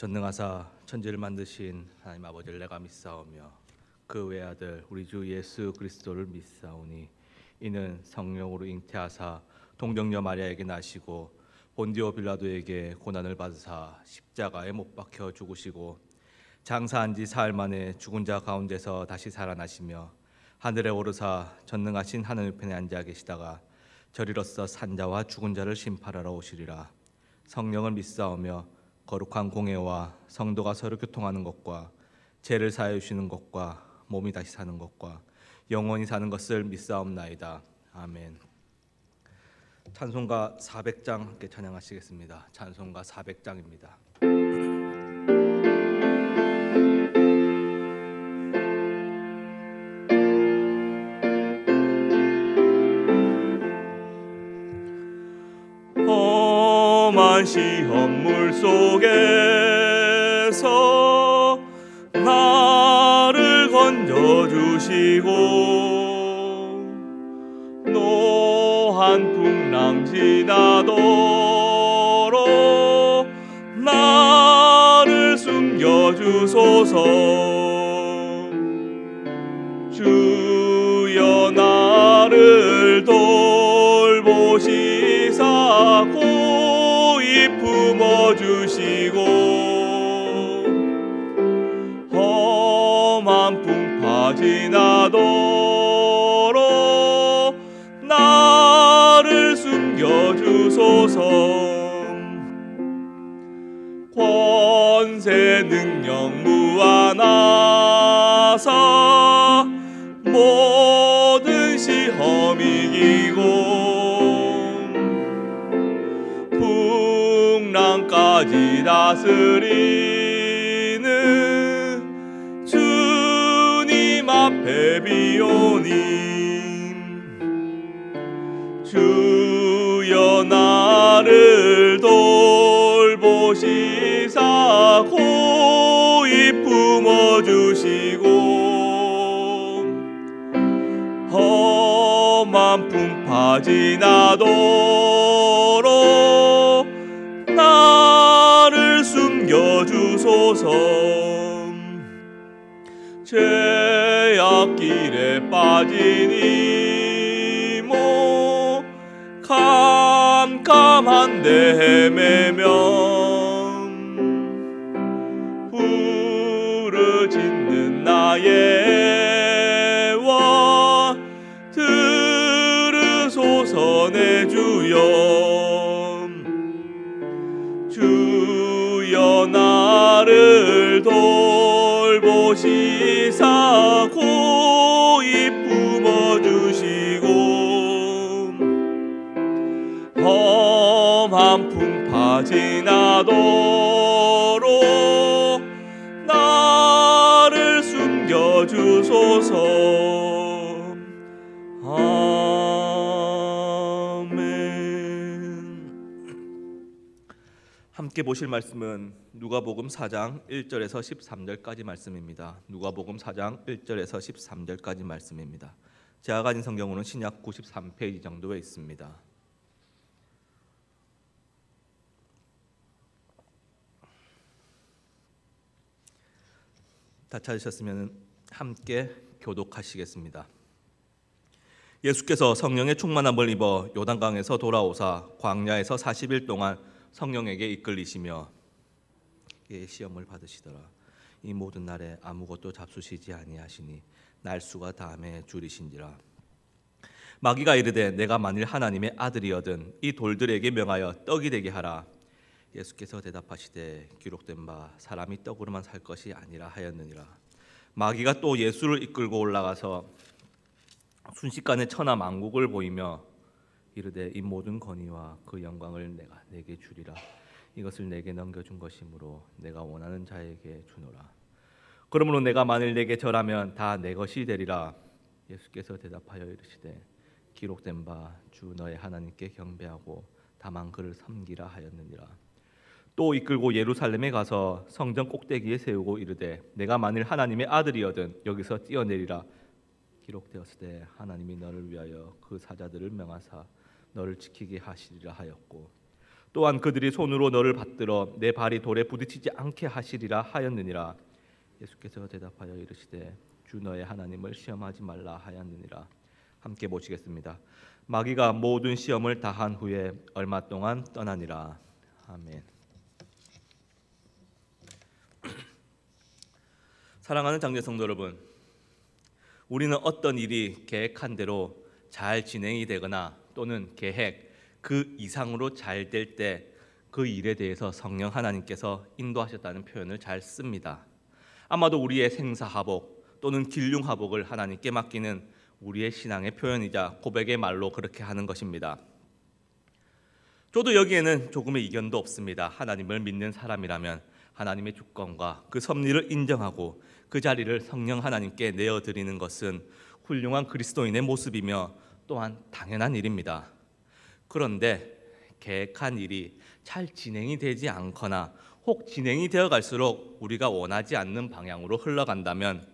전능하사 천지를 만드신 하나님 아버지를 내가 믿사오며 그 외아들 우리 주 예수 그리스도를 믿사오니 이는 성령으로 잉태하사 동정녀 마리아에게 나시고 본디오 빌라도에게 고난을 받으사 십자가에 못 박혀 죽으시고 장사한 지 사흘 만에 죽은 자 가운데서 다시 살아나시며 하늘에 오르사 전능하신 하늘 편에 앉아 계시다가 저리로서 산자와 죽은 자를 심판하러 오시리라. 성령을 믿사오며 거룩한 공회와 성도가 서로 교통하는 것과 죄를 사하여 주시는 것과 몸이 다시 사는 것과 영원히 사는 것을 믿사옵나이다. 아멘. 찬송가 400장 함께 찬양하시겠습니다. 찬송가 400장입니다. 험한 시험물 속에서 나를 건져주시고 노한 풍랑 지나도록 나를 숨겨주소서. 주여 나를 돌보시사 고이 품어주시고 험한 풍파 지나도록 나를 숨겨주소서. 권세 능력 무한하사 모든 시험 이기고 풍랑까지 다스리는 주님 앞에 비오니 주여 나를 돌보시사 고이 품어주시고 험한 풍파 지나도록 나를 숨겨주소서. 죄악길에 빠진 이모 캄캄한데 헤매면 부르짖는 나의 원 들으소서. 내 주여 주여 나를 돌보시사 고이 품어주시고 험한 풍파 지나도록 나를 숨겨주소서. 함께 보실 말씀은 누가복음 4장 1절에서 13절까지 말씀입니다. 누가복음 4장 1절에서 13절까지 말씀입니다. 제가 가진 성경으로는 신약 93페이지 정도에 있습니다. 다 찾으셨으면 함께 교독하시겠습니다. 예수께서 성령의 충만함을 입어 요단강에서 돌아오사 광야에서 40일 동안 성령에게 이끌리시며 시험을 받으시더라. 이 모든 날에 아무것도 잡수시지 아니하시니 날수가 다음에 줄이신지라. 마귀가 이르되 내가 만일 하나님의 아들이거든 이 돌들에게 명하여 떡이 되게 하라. 예수께서 대답하시되 기록된 바 사람이 떡으로만 살 것이 아니라 하였느니라. 마귀가 또 예수를 이끌고 올라가서 순식간에 천하 만국을 보이며 이르되 이 모든 권위와 그 영광을 내가 내게 주리라. 이것을 내게 넘겨준 것이므로 내가 원하는 자에게 주노라. 그러므로 내가 만일 내게 절하면 다 내 것이 되리라. 예수께서 대답하여 이르시되 기록된 바 주 너의 하나님께 경배하고 다만 그를 섬기라 하였느니라. 또 이끌고 예루살렘에 가서 성전 꼭대기에 세우고 이르되 내가 만일 하나님의 아들이거든 여기서 뛰어내리라. 기록되었으되 하나님이 너를 위하여 그 사자들을 명하사 너를 지키게 하시리라 하였고 또한 그들이 손으로 너를 받들어 내 발이 돌에 부딪히지 않게 하시리라 하였느니라. 예수께서 대답하여 이르시되 주 너의 하나님을 시험하지 말라 하였느니라. 함께 보시겠습니다. 마귀가 모든 시험을 다한 후에 얼마 동안 떠나니라. 아멘. 사랑하는 장제 성도 여러분, 우리는 어떤 일이 계획한 대로 잘 진행이 되거나 또는 계획 그 이상으로 잘 될 때 그 일에 대해서 성령 하나님께서 인도하셨다는 표현을 잘 씁니다. 아마도 우리의 생사하복 또는 길흉하복을 하나님께 맡기는 우리의 신앙의 표현이자 고백의 말로 그렇게 하는 것입니다. 저도 여기에는 조금의 이견도 없습니다. 하나님을 믿는 사람이라면 하나님의 주권과 그 섭리를 인정하고 그 자리를 성령 하나님께 내어드리는 것은 훌륭한 그리스도인의 모습이며 또한 당연한 일입니다. 그런데 계획한 일이 잘 진행이 되지 않거나 혹 진행이 되어 갈수록 우리가 원하지 않는 방향으로 흘러간다면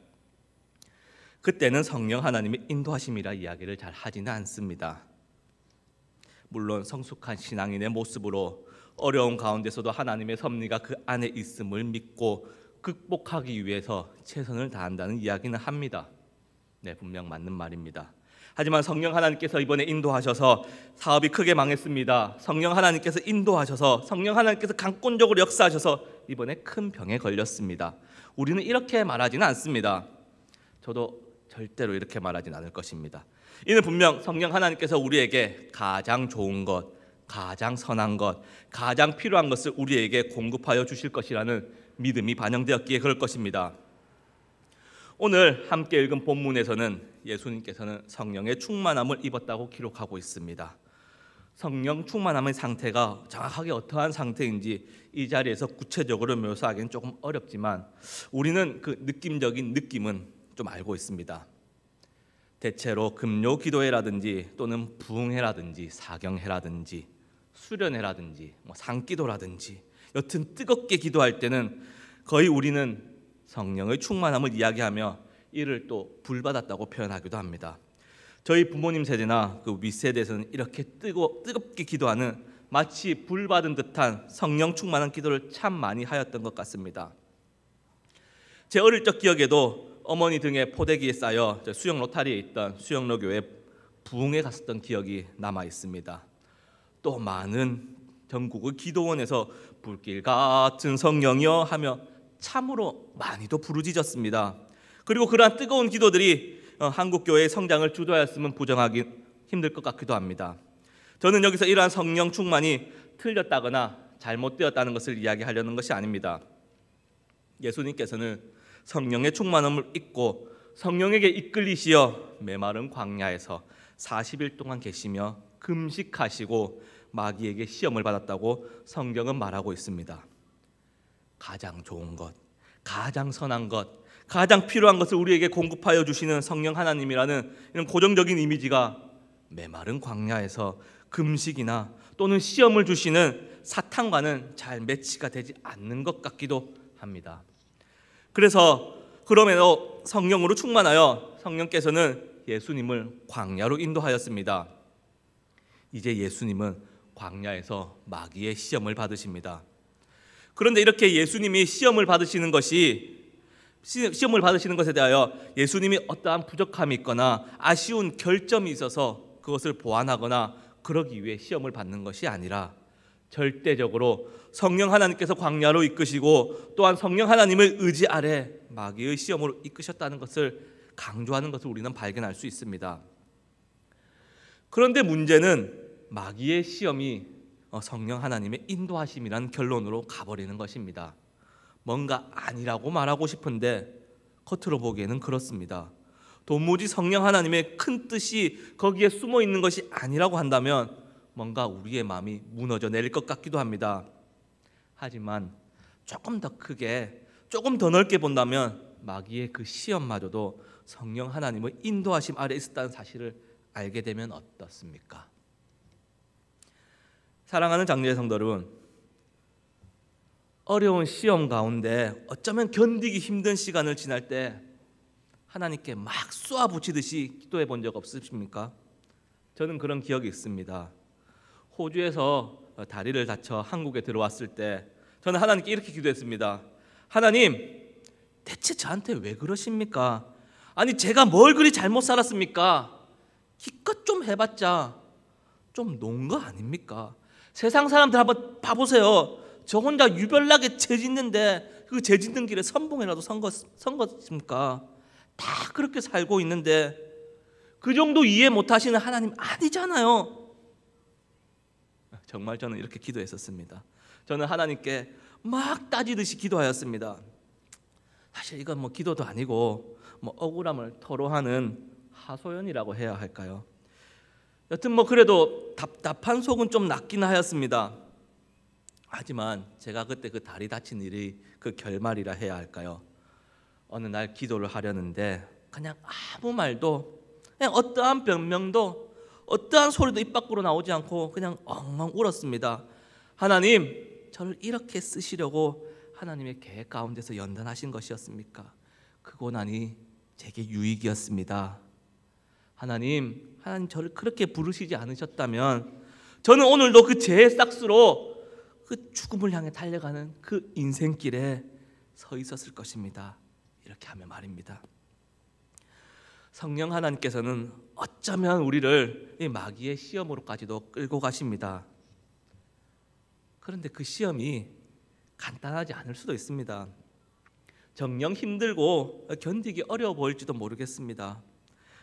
그때는 성령 하나님의 인도하심이라 이야기를 잘 하지는 않습니다. 물론 성숙한 신앙인의 모습으로 어려운 가운데서도 하나님의 섭리가 그 안에 있음을 믿고 극복하기 위해서 최선을 다한다는 이야기는 합니다. 네, 분명 맞는 말입니다. 하지만 성령 하나님께서 이번에 인도하셔서 사업이 크게 망했습니다. 성령 하나님께서 인도하셔서 성령 하나님께서 강권적으로 역사하셔서 이번에 큰 병에 걸렸습니다. 우리는 이렇게 말하지는 않습니다. 저도 절대로 이렇게 말하지는 않을 것입니다. 이는 분명 성령 하나님께서 우리에게 가장 좋은 것, 가장 선한 것, 가장 필요한 것을 우리에게 공급하여 주실 것이라는 믿음이 반영되었기에 그럴 것입니다. 오늘 함께 읽은 본문에서는 예수님께서는 성령의 충만함을 입었다고 기록하고 있습니다. 성령 충만함의 상태가 정확하게 어떠한 상태인지 이 자리에서 구체적으로 묘사하기는 조금 어렵지만 우리는 그 느낌적인 느낌은 좀 알고 있습니다. 대체로 금요 기도회라든지 또는 부흥회라든지 사경회라든지 수련회라든지 상기도라든지 여튼 뜨겁게 기도할 때는 거의 우리는 성령의 충만함을 이야기하며 이를 또 불받았다고 표현하기도 합니다. 저희 부모님 세대나 그 윗세대에서는 이렇게 뜨겁게 기도하는 마치 불받은 듯한 성령 충만한 기도를 참 많이 하였던 것 같습니다. 제 어릴 적 기억에도 어머니 등의 포대기에 쌓여 수영 로타리에 있던 수영로 교회 부흥에 갔었던 기억이 남아 있습니다. 또 많은 전국의 기도원에서 불길 같은 성령이여 하며 참으로 많이도 부르짖었습니다. 그리고 그러한 뜨거운 기도들이 한국 교회의 성장을 주도하였으면 부정하기 힘들 것 같기도 합니다. 저는 여기서 이러한 성령 충만이 틀렸다거나 잘못되었다는 것을 이야기하려는 것이 아닙니다. 예수님께서는 성령의 충만함을 입고 성령에게 이끌리시어 메마른 광야에서 40일 동안 계시며 금식하시고 마귀에게 시험을 받았다고 성경은 말하고 있습니다. 가장 좋은 것, 가장 선한 것, 가장 필요한 것을 우리에게 공급하여 주시는 성령 하나님이라는 이런 고정적인 이미지가 메마른 광야에서 금식이나 또는 시험을 주시는 사탄과는 잘 매치가 되지 않는 것 같기도 합니다. 그래서 그럼에도 성령으로 충만하여 성령께서는 예수님을 광야로 인도하였습니다. 이제 예수님은 광야에서 마귀의 시험을 받으십니다. 그런데 이렇게 예수님이 시험을 받으시는 것에 대하여 예수님이 어떠한 부족함이 있거나 아쉬운 결점이 있어서 그것을 보완하거나 그러기 위해 시험을 받는 것이 아니라 절대적으로 성령 하나님께서 광야로 이끄시고 또한 성령 하나님의 의지 아래 마귀의 시험으로 이끄셨다는 것을 강조하는 것을 우리는 발견할 수 있습니다. 그런데 문제는 마귀의 시험이 성령 하나님의 인도하심이라는 결론으로 가버리는 것입니다. 뭔가 아니라고 말하고 싶은데 겉으로 보기에는 그렇습니다. 도무지 성령 하나님의 큰 뜻이 거기에 숨어 있는 것이 아니라고 한다면 뭔가 우리의 마음이 무너져 내릴 것 같기도 합니다. 하지만 조금 더 크게, 조금 더 넓게 본다면 마귀의 그 시험마저도 성령 하나님의 인도하심 아래 있었다는 사실을 알게 되면 어떻습니까? 사랑하는 장로의 성도 여러분, 어려운 시험 가운데 어쩌면 견디기 힘든 시간을 지날 때 하나님께 막 쏘아붙이듯이 기도해 본 적 없으십니까? 저는 그런 기억이 있습니다. 호주에서 다리를 다쳐 한국에 들어왔을 때 저는 하나님께 이렇게 기도했습니다. 하나님, 대체 저한테 왜 그러십니까? 아니 제가 뭘 그리 잘못 살았습니까? 기껏 좀 해봤자 좀 놓은 거 아닙니까? 세상 사람들 한번 봐보세요. 저 혼자 유별나게 죄 짓는데 그 죄 짓는 길에 선봉이라도 선 것입니까? 다 그렇게 살고 있는데 그 정도 이해 못하시는 하나님 아니잖아요. 정말 저는 이렇게 기도했었습니다. 저는 하나님께 막 따지듯이 기도하였습니다. 사실 이건 뭐 기도도 아니고 뭐 억울함을 토로하는 하소연이라고 해야 할까요? 여튼 뭐 그래도 답답한 속은 좀 났긴 하였습니다. 하지만 제가 그때 그 다리 다친 일이 그 결말이라 해야 할까요? 어느 날 기도를 하려는데 그냥 아무 말도, 그냥 어떠한 변명도, 어떠한 소리도 입 밖으로 나오지 않고 그냥 엉엉 울었습니다. 하나님, 저를 이렇게 쓰시려고 하나님의 계획 가운데서 연단하신 것이었습니까? 그 고난이 제게 유익이었습니다. 하나님 저를 그렇게 부르시지 않으셨다면 저는 오늘도 그 죄의 싹스로 그 죽음을 향해 달려가는 그 인생길에 서 있었을 것입니다. 이렇게 하며 말입니다. 성령 하나님께서는 어쩌면 우리를 이 마귀의 시험으로까지도 끌고 가십니다. 그런데 그 시험이 간단하지 않을 수도 있습니다. 정녕 힘들고 견디기 어려워 보일지도 모르겠습니다.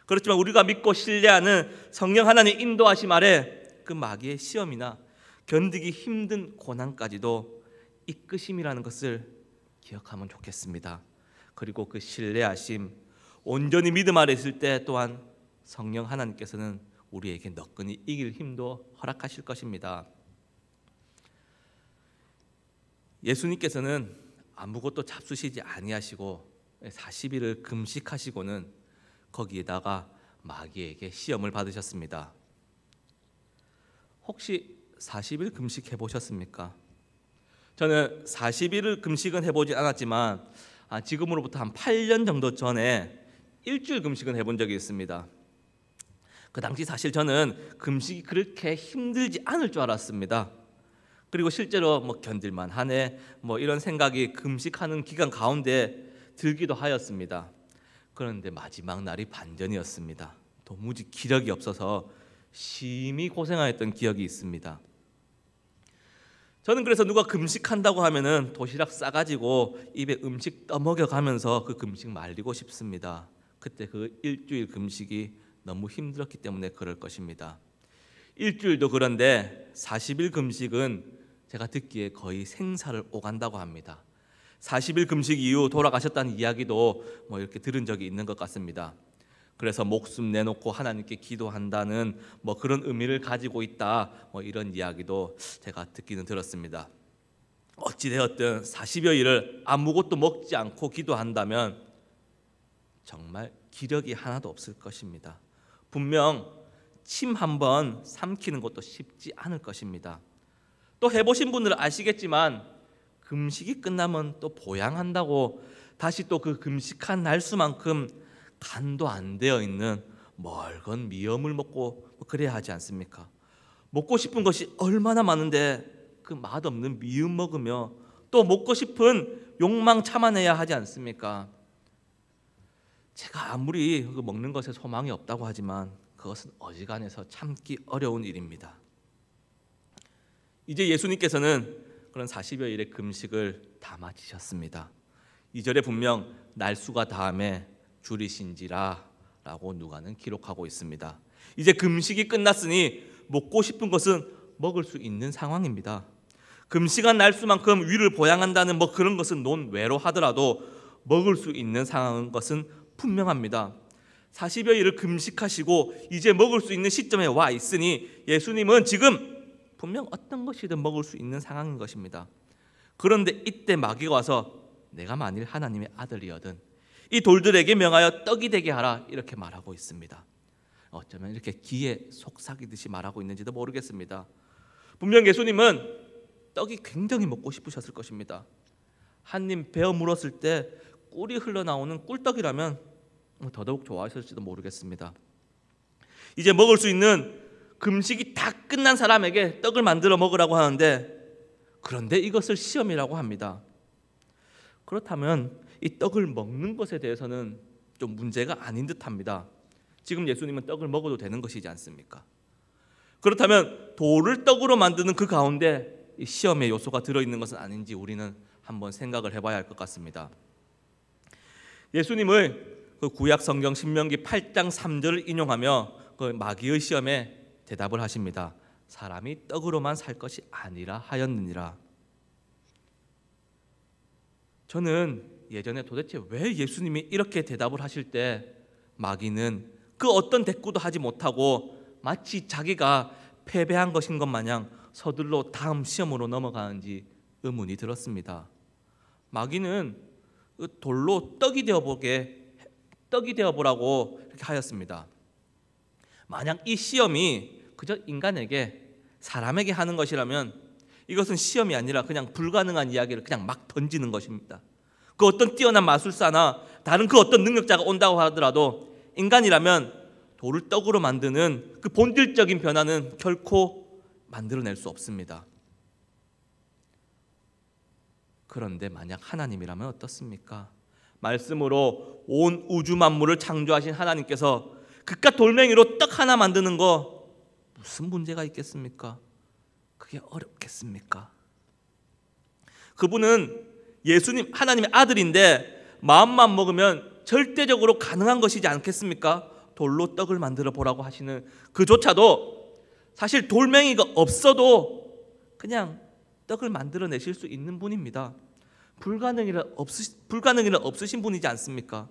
그렇지만 우리가 믿고 신뢰하는 성령 하나님의 인도하심 아래 그 마귀의 시험이나 견디기 힘든 고난까지도 이끄심이라는 것을 기억하면 좋겠습니다. 그리고 그 신뢰하심, 온전히 믿음 아래 있을 때 또한 성령 하나님께서는 우리에게 너끈히 이길 힘도 허락하실 것입니다. 예수님께서는 아무것도 잡수시지 아니하시고 40일을 금식하시고는 거기에다가 마귀에게 시험을 받으셨습니다. 혹시 40일 금식해 보셨습니까? 저는 40일을 금식은 해보지 않았지만 지금으로부터 한 8년 정도 전에 일주일 금식은 해본 적이 있습니다. 그 당시 사실 저는 금식이 그렇게 힘들지 않을 줄 알았습니다. 그리고 실제로 뭐 견딜만 하네 뭐 이런 생각이 금식하는 기간 가운데 들기도 하였습니다. 그런데 마지막 날이 반전이었습니다. 도무지 기력이 없어서 심히 고생하였던 기억이 있습니다. 저는 그래서 누가 금식한다고 하면은 도시락 싸가지고 입에 음식 떠먹여가면서 그 금식 말리고 싶습니다. 그때 그 일주일 금식이 너무 힘들었기 때문에 그럴 것입니다. 일주일도 그런데 40일 금식은 제가 듣기에 거의 생사를 오간다고 합니다. 40일 금식 이후 돌아가셨다는 이야기도 뭐 이렇게 들은 적이 있는 것 같습니다. 그래서 목숨 내놓고 하나님께 기도한다는 뭐 그런 의미를 가지고 있다 뭐 이런 이야기도 제가 듣기는 들었습니다. 어찌되었든 40여일을 아무것도 먹지 않고 기도한다면 정말 기력이 하나도 없을 것입니다. 분명 침 한 번 삼키는 것도 쉽지 않을 것입니다. 또 해보신 분들은 아시겠지만 금식이 끝나면 또 보양한다고 다시 또 그 금식한 날수만큼 간도 안 되어 있는 멀건 미염을 먹고 그래야 하지 않습니까? 먹고 싶은 것이 얼마나 많은데 그 맛없는 미음 먹으며 또 먹고 싶은 욕망 참아내야 하지 않습니까? 제가 아무리 그 먹는 것에 소망이 없다고 하지만 그것은 어지간해서 참기 어려운 일입니다. 이제 예수님께서는 그런 40여일의 금식을 다 마치셨습니다. 2절에 분명 날수가 다음에 줄이신지라 라고 누가는 기록하고 있습니다. 이제 금식이 끝났으니 먹고 싶은 것은 먹을 수 있는 상황입니다. 금식한 날수만큼 위를 보양한다는 뭐 그런 것은 논외로 하더라도 먹을 수 있는 상황인 것은 분명합니다. 40여일을 금식하시고 이제 먹을 수 있는 시점에 와 있으니 예수님은 지금 분명 어떤 것이든 먹을 수 있는 상황인 것입니다. 그런데 이때 마귀가 와서 내가 만일 하나님의 아들이거든 이 돌들에게 명하여 떡이 되게 하라 이렇게 말하고 있습니다. 어쩌면 이렇게 기에 속삭이듯이 말하고 있는지도 모르겠습니다. 분명 예수님은 떡이 굉장히 먹고 싶으셨을 것입니다. 한 입 베어 물었을 때 꿀이 흘러나오는 꿀떡이라면 더더욱 좋아하셨을지도 모르겠습니다. 이제 먹을 수 있는 금식이 다 끝난 사람에게 떡을 만들어 먹으라고 하는데, 그런데 이것을 시험이라고 합니다. 그렇다면 이 떡을 먹는 것에 대해서는 좀 문제가 아닌 듯합니다. 지금 예수님은 떡을 먹어도 되는 것이지 않습니까? 그렇다면 돌을 떡으로 만드는 그 가운데 이 시험의 요소가 들어있는 것은 아닌지 우리는 한번 생각을 해봐야 할 것 같습니다. 예수님을 그 구약 성경 신명기 8장 3절을 인용하며 그 마귀의 시험에 대답을 하십니다. 사람이 떡으로만 살 것이 아니라 하였느니라. 저는 예전에 도대체 왜 예수님이 이렇게 대답을 하실 때 마귀는 그 어떤 대꾸도 하지 못하고 마치 자기가 패배한 것인 것 마냥 서둘러 다음 시험으로 넘어가는지 의문이 들었습니다. 마귀는 돌로 떡이 되어보라고 이렇게 하였습니다. 만약 이 시험이 그저 인간에게, 사람에게 하는 것이라면 이것은 시험이 아니라 그냥 불가능한 이야기를 그냥 막 던지는 것입니다. 그 어떤 뛰어난 마술사나 다른 그 어떤 능력자가 온다고 하더라도 인간이라면 돌을 떡으로 만드는 그 본질적인 변화는 결코 만들어낼 수 없습니다. 그런데 만약 하나님이라면 어떻습니까? 말씀으로 온 우주 만물을 창조하신 하나님께서 그깟 돌멩이로 떡 하나 만드는 거 무슨 문제가 있겠습니까? 그게 어렵겠습니까? 그분은 예수님, 하나님의 아들인데 마음만 먹으면 절대적으로 가능한 것이지 않겠습니까? 돌로 떡을 만들어 보라고 하시는 그조차도 사실 돌멩이가 없어도 그냥 떡을 만들어내실 수 있는 분입니다. 불가능이라 없으신 분이지 않습니까?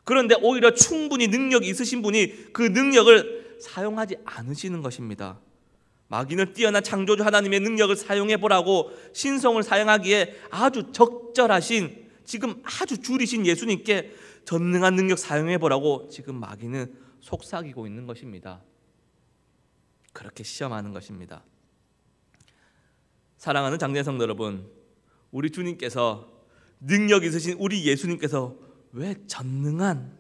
그런데 오히려 충분히 능력이 있으신 분이 그 능력을 사용하지 않으시는 것입니다. 마귀는 뛰어난 창조주 하나님의 능력을 사용해 보라고 신성을 사용하기에 아주 적절하신, 지금 아주 줄이신 예수님께 전능한 능력 사용해 보라고 지금 마귀는 속삭이고 있는 것입니다. 그렇게 시험하는 것입니다. 사랑하는 장제성도 여러분, 우리 주님께서, 능력 있으신 우리 예수님께서 왜 전능한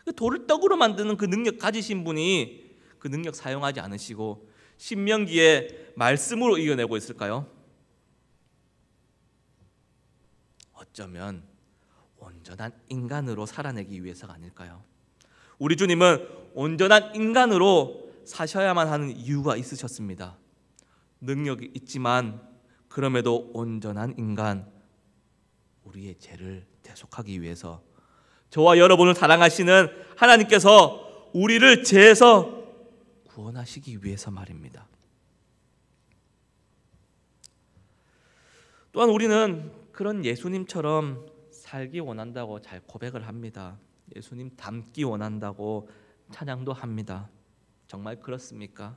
그 돌을 떡으로 만드는 그 능력 가지신 분이 그 능력 사용하지 않으시고 신명기에 말씀으로 이겨내고 있을까요? 어쩌면 온전한 인간으로 살아내기 위해서가 아닐까요? 우리 주님은 온전한 인간으로 사셔야만 하는 이유가 있으셨습니다. 능력이 있지만 그럼에도 온전한 인간, 우리의 죄를 대속하기 위해서, 저와 여러분을 사랑하시는 하나님께서 우리를 죄에서 구원하시기 위해서 말입니다. 또한 우리는 그런 예수님처럼 살기 원한다고 잘 고백을 합니다. 예수님 닮기 원한다고 찬양도 합니다. 정말 그렇습니까?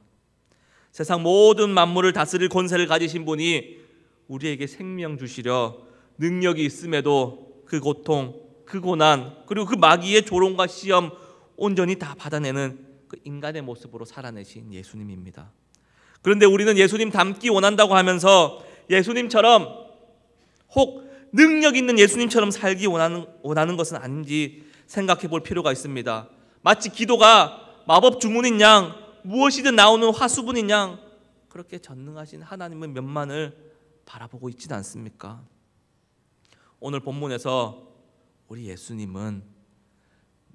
세상 모든 만물을 다스릴 권세를 가지신 분이 우리에게 생명 주시려 능력이 있음에도 그 고통, 그 고난, 그리고 그 마귀의 조롱과 시험 온전히 다 받아내는 그 인간의 모습으로 살아내신 예수님입니다. 그런데 우리는 예수님 닮기 원한다고 하면서 예수님처럼, 혹 능력 있는 예수님처럼 살기 원하는 것은 아닌지 생각해 볼 필요가 있습니다. 마치 기도가 마법 주문인 양, 무엇이든 나오는 화수분인 양, 그렇게 전능하신 하나님의 면만을 바라보고 있지는 않습니까? 오늘 본문에서 우리 예수님은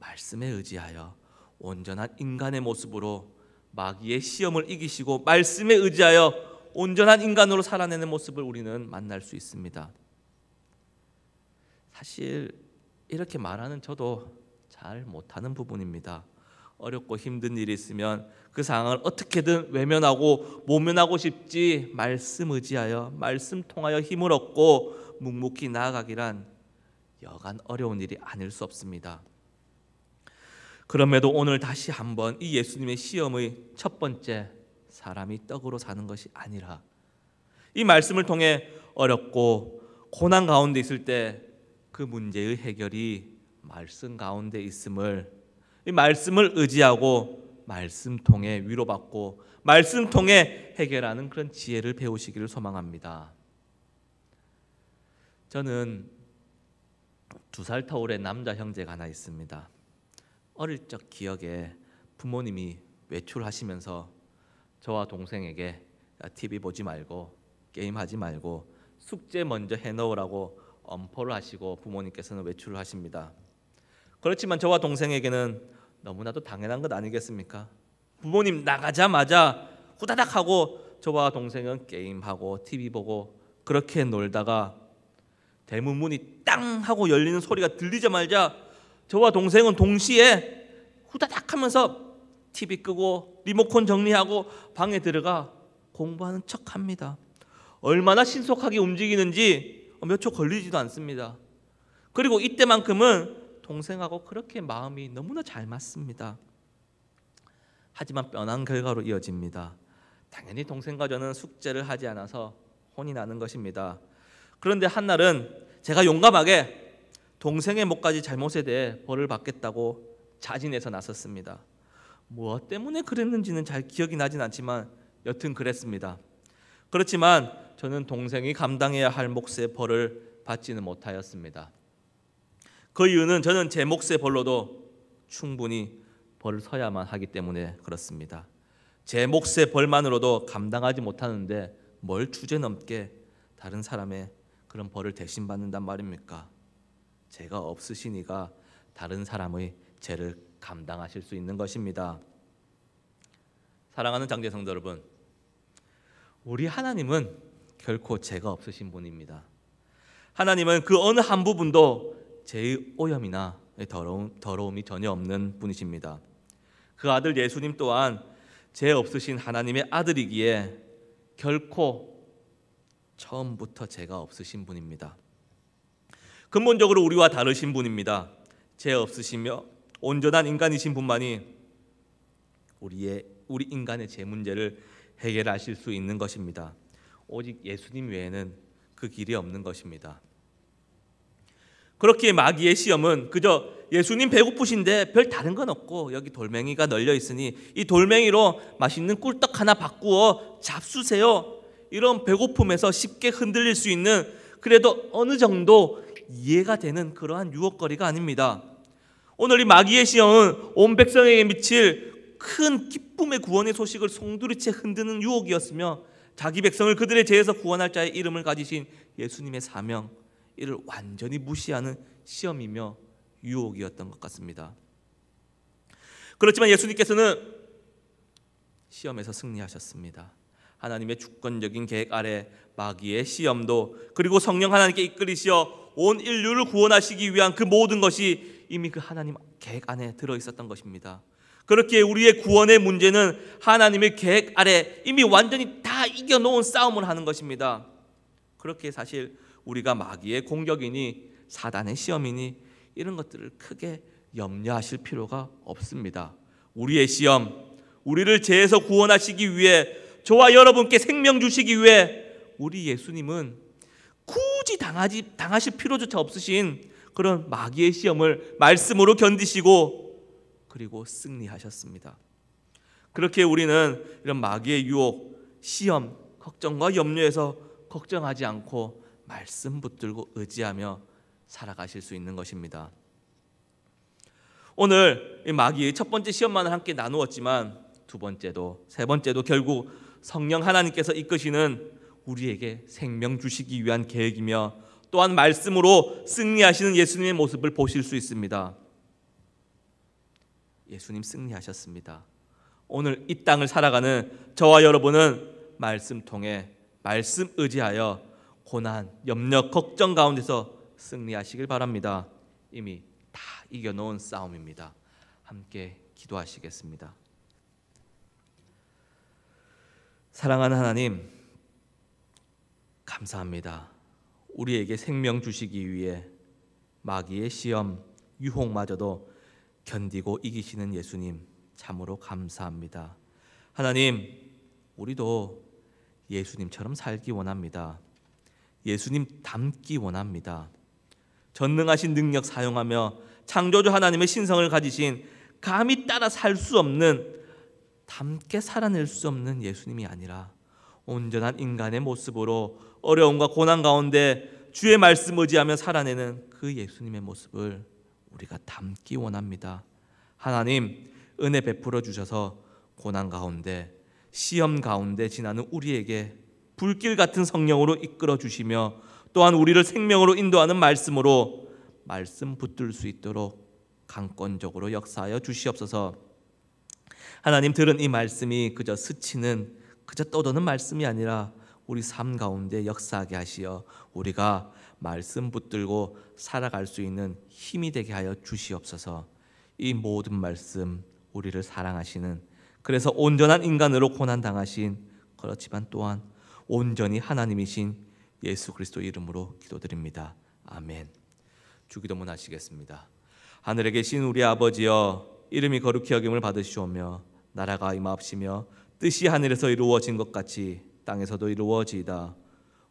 말씀에 의지하여 온전한 인간의 모습으로 마귀의 시험을 이기시고 말씀에 의지하여 온전한 인간으로 살아내는 모습을 우리는 만날 수 있습니다. 사실 이렇게 말하는 저도 잘 못하는 부분입니다. 어렵고 힘든 일이 있으면 그 상황을 어떻게든 외면하고 모면하고 싶지, 말씀 의지하여, 말씀 통하여 힘을 얻고 묵묵히 나아가기란 여간 어려운 일이 아닐 수 없습니다. 그럼에도 오늘 다시 한번 이 예수님의 시험의 첫 번째, 사람이 떡으로 사는 것이 아니라, 이 말씀을 통해 어렵고 고난 가운데 있을 때 그 문제의 해결이 말씀 가운데 있음을, 이 말씀을 의지하고 말씀 통해 위로받고 말씀 통해 해결하는 그런 지혜를 배우시기를 소망합니다. 저는 2살 터울의 남자 형제가 하나 있습니다. 어릴 적 기억에 부모님이 외출하시면서 저와 동생에게 TV 보지 말고 게임하지 말고 숙제 먼저 해놓으라고 엄포를 하시고 부모님께서는 외출을 하십니다. 그렇지만 저와 동생에게는 너무나도 당연한 것 아니겠습니까? 부모님 나가자마자 후다닥 하고 저와 동생은 게임하고 TV 보고 그렇게 놀다가 대문 문이 땅 하고 열리는 소리가 들리자마자 저와 동생은 동시에 후다닥 하면서 TV 끄고 리모컨 정리하고 방에 들어가 공부하는 척합니다. 얼마나 신속하게 움직이는지 몇 초 걸리지도 않습니다. 그리고 이때만큼은 동생하고 그렇게 마음이 너무나 잘 맞습니다. 하지만 뻔한 결과로 이어집니다. 당연히 동생과 저는 숙제를 하지 않아서 혼이 나는 것입니다. 그런데 한날은 제가 용감하게 동생의 몇 가지 잘못에 대해 벌을 받겠다고 자진해서 나섰습니다. 무엇 때문에 그랬는지는 잘 기억이 나진 않지만 여튼 그랬습니다. 그렇지만 저는 동생이 감당해야 할 몫의 벌을 받지는 못하였습니다. 그 이유는 저는 제 몫의 벌로도 충분히 벌을 서야만 하기 때문에 그렇습니다. 제 몫의 벌만으로도 감당하지 못하는데 뭘 주제넘게 다른 사람의 그런 벌을 대신 받는단 말입니까? 죄가 없으시니가 다른 사람의 죄를 감당하실 수 있는 것입니다. 사랑하는 장제성도 여러분, 우리 하나님은 결코 죄가 없으신 분입니다. 하나님은 그 어느 한 부분도 죄의 오염이나 더러움이 전혀 없는 분이십니다. 그 아들 예수님 또한 죄 없으신 하나님의 아들이기에 결코 처음부터 죄가 없으신 분입니다. 근본적으로 우리와 다르신 분입니다. 죄 없으시며 온전한 인간이신 분만이 우리 인간의 죄 문제를 해결하실 수 있는 것입니다. 오직 예수님 외에는 그 길이 없는 것입니다. 그렇기에 마귀의 시험은 그저 예수님 배고프신데 별 다른 건 없고 여기 돌멩이가 널려 있으니 이 돌멩이로 맛있는 꿀떡 하나 바꾸어 잡수세요. 이런 배고픔에서 쉽게 흔들릴 수 있는 그래도 어느 정도 이해가 되는 그러한 유혹거리가 아닙니다. 오늘 이 마귀의 시험은 온 백성에게 미칠 큰 기쁨의 구원의 소식을 송두리째 흔드는 유혹이었으며 자기 백성을 그들의 죄에서 구원할 자의 이름을 가지신 예수님의 사명, 이를 완전히 무시하는 시험이며 유혹이었던 것 같습니다. 그렇지만 예수님께서는 시험에서 승리하셨습니다. 하나님의 주권적인 계획 아래 마귀의 시험도 그리고 성령 하나님께 이끌리시어 온 인류를 구원하시기 위한 그 모든 것이 이미 그 하나님 계획 안에 들어있었던 것입니다. 그렇기에 우리의 구원의 문제는 하나님의 계획 아래 이미 완전히 다 이겨놓은 싸움을 하는 것입니다. 그렇게 사실 우리가 마귀의 공격이니 사단의 시험이니 이런 것들을 크게 염려하실 필요가 없습니다. 우리의 시험, 우리를 죄에서 구원하시기 위해 저와 여러분께 생명 주시기 위해 우리 예수님은 굳이 당하실 필요조차 없으신 그런 마귀의 시험을 말씀으로 견디시고 그리고 승리하셨습니다. 그렇게 우리는 이런 마귀의 유혹, 시험, 걱정과 염려에서 걱정하지 않고 말씀 붙들고 의지하며 살아가실 수 있는 것입니다. 오늘 이 마귀의 첫 번째 시험만을 함께 나누었지만 두 번째도 세 번째도 결국 성령 하나님께서 이끄시는 우리에게 생명 주시기 위한 계획이며 또한 말씀으로 승리하시는 예수님의 모습을 보실 수 있습니다. 예수님 승리하셨습니다. 오늘 이 땅을 살아가는 저와 여러분은 말씀 통해 말씀 의지하여 고난, 염려, 걱정 가운데서 승리하시길 바랍니다. 이미 다 이겨놓은 싸움입니다. 함께 기도하시겠습니다. 사랑하는 하나님, 감사합니다. 우리에게 생명 주시기 위해 마귀의 시험, 유혹마저도 견디고 이기시는 예수님 참으로 감사합니다. 하나님, 우리도 예수님처럼 살기 원합니다. 예수님 닮기 원합니다. 전능하신 능력 사용하며 창조주 하나님의 신성을 가지신 감히 따라 살 수 없는, 닮게 살아낼 수 없는 예수님이 아니라 온전한 인간의 모습으로 어려움과 고난 가운데 주의 말씀 의지하며 살아내는 그 예수님의 모습을 우리가 닮기 원합니다. 하나님, 은혜 베풀어 주셔서 고난 가운데 시험 가운데 지나는 우리에게 불길 같은 성령으로 이끌어 주시며 또한 우리를 생명으로 인도하는 말씀으로 말씀 붙들 수 있도록 강권적으로 역사하여 주시옵소서. 하나님, 들은 이 말씀이 그저 스치는, 그저 떠도는 말씀이 아니라 우리 삶 가운데 역사하게 하시어 우리가 말씀 붙들고 살아갈 수 있는 힘이 되게 하여 주시옵소서. 이 모든 말씀, 우리를 사랑하시는, 그래서 온전한 인간으로 고난당하신, 그렇지만 또한 온전히 하나님이신 예수 그리스도 이름으로 기도드립니다. 아멘. 주기도문 하시겠습니다. 하늘에 계신 우리 아버지여, 이름이 거룩히 여김을 받으시오며 나라가 임하옵시며 뜻이 하늘에서 이루어진 것 같이 땅에서도 이루어지이다.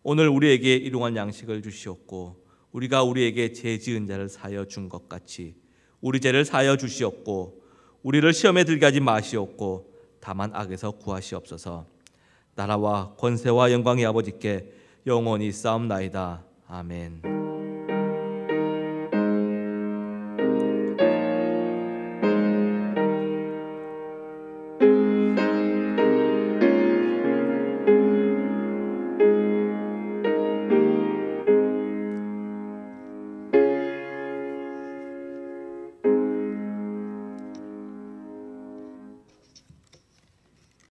오늘 우리에게 일용할 양식을 주시옵고 우리가 우리에게 죄 지은 자를 사하여 준 것 같이 우리 죄를 사하여 주시옵고 우리를 시험에 들게 하지 마시옵고 다만 악에서 구하시옵소서. 나라와 권세와 영광의 아버지께 영원히 싸움나이다. 아멘.